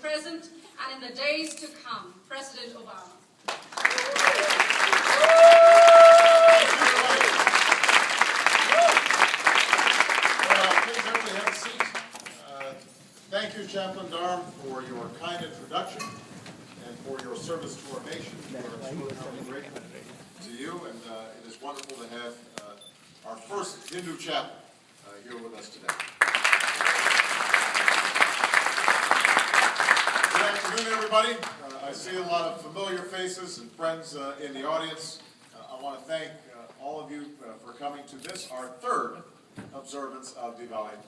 present and in the days to come. President Obama. Please everybody have a seat. Thank you, Chaplain Darm, for your kind introduction and for your service to our nation. We are extraordinarily grateful to you, and it is wonderful to have our first Hindu chaplain here with us today. Good afternoon, everybody. I see a lot of familiar faces and friends in the audience. I want to thank all of you for coming to this, our third observance of Diwali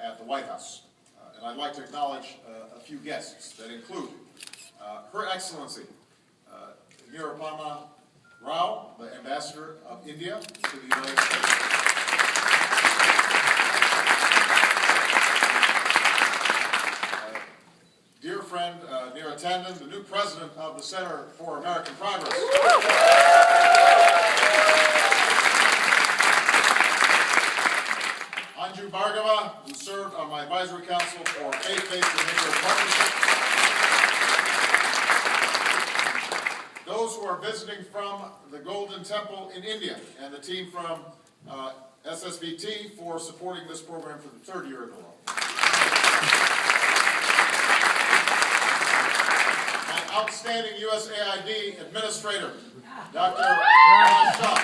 at the White House. And I'd like to acknowledge a few guests that include Her Excellency Nirupama Rao, the Ambassador of India to the United States. Dear friend Neera Tanden, the new president of the Center for American Progress. Anju Bhargava, who served on my advisory council for faith-based behavioral partnership. Those who are visiting from the Golden Temple in India, and the team from SSBT for supporting this program for the third year in a row. My outstanding USAID administrator, Dr. Raj Shah.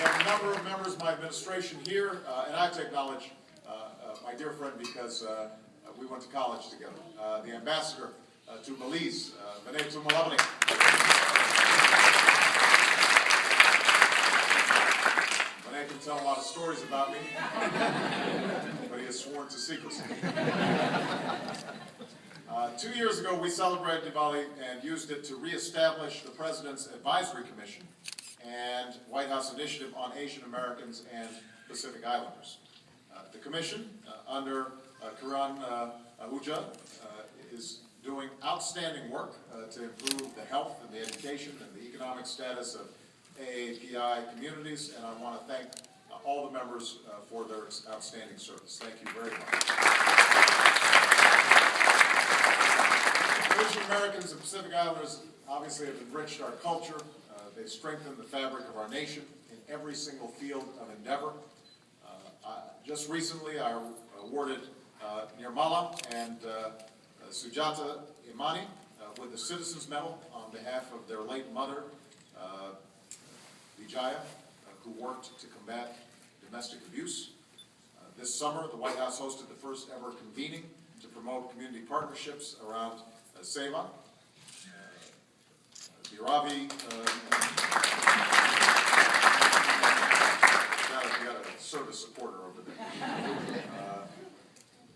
A number of members of my administration here, and I have to acknowledge my dear friend because we went to college together, the ambassador to Belize, Vinay Tumalabani. Vinay can tell a lot of stories about me, but he is sworn to secrecy. 2 years ago, we celebrated Diwali and used it to reestablish the President's Advisory Commission and White House Initiative on Asian Americans and Pacific Islanders. The Commission, under Kiran Ahuja, is doing outstanding work to improve the health and the education and the economic status of AAPI communities, and I want to thank all the members for their outstanding service. Thank you very much. Asian Americans and Pacific Islanders obviously have enriched our culture. They've strengthened the fabric of our nation in every single field of endeavor. Just recently, I awarded Nirmala and Sujata Imani with the Citizens Medal on behalf of their late mother, Vijaya, who worked to combat domestic abuse. This summer, the White House hosted the first ever convening to promote community partnerships around Seva. Bhairavi, we got a service supporter over there.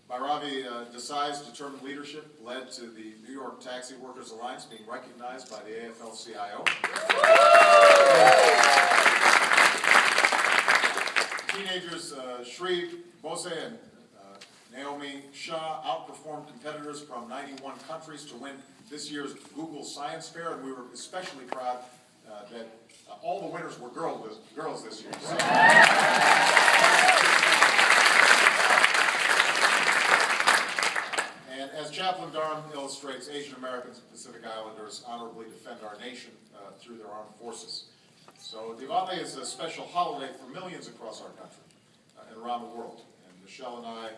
Bhairavi Desai's determined leadership led to the New York Taxi Workers Alliance being recognized by the AFL-CIO. Teenagers Shri Bose and Naomi Shah outperformed competitors from 91 countries to win this year's Google Science Fair, and we were especially proud that all the winners were girls this year. So, and as Chaplain Darm illustrates, Asian Americans and Pacific Islanders honorably defend our nation through their armed forces. So Diwali is a special holiday for millions across our country and around the world. And Michelle and I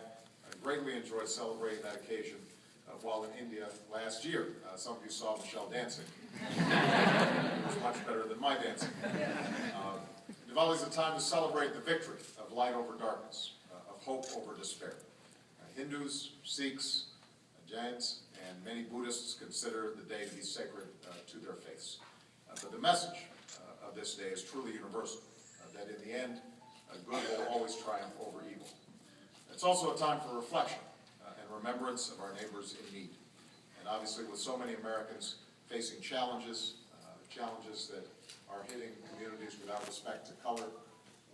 greatly enjoyed celebrating that occasion while in India last year. Some of you saw Michelle dancing. It was much better than my dancing. Diwali is a time to celebrate the victory of light over darkness, of hope over despair. Hindus, Sikhs, Jains, and many Buddhists consider the day to be sacred to their faiths. But the message of this day is truly universal, that in the end, good will always triumph over evil. It's also a time for reflection and remembrance of our neighbors in need. And obviously with so many Americans facing challenges that are hitting communities without respect to color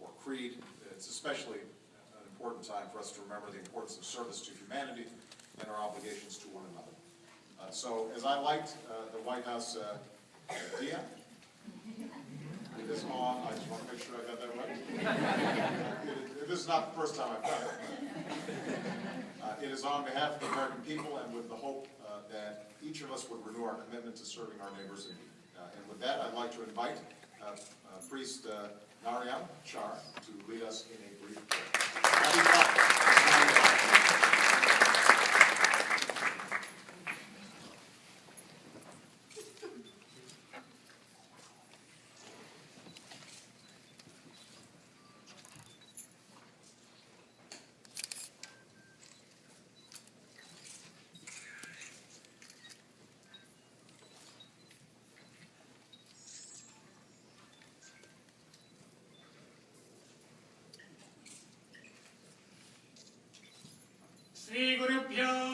or creed, it's especially an important time for us to remember the importance of service to humanity and our obligations to one another. So as I liked the White House Dia, with this on, I just want to make sure I got that right. this is not the first time I've done it. It is on behalf of the American people and with the hope that each of us would renew our commitment to serving our neighbors in need. And with that, I'd like to invite Priest Narayan Char to lead us in a brief prayer. Happy Sri Guru Pyo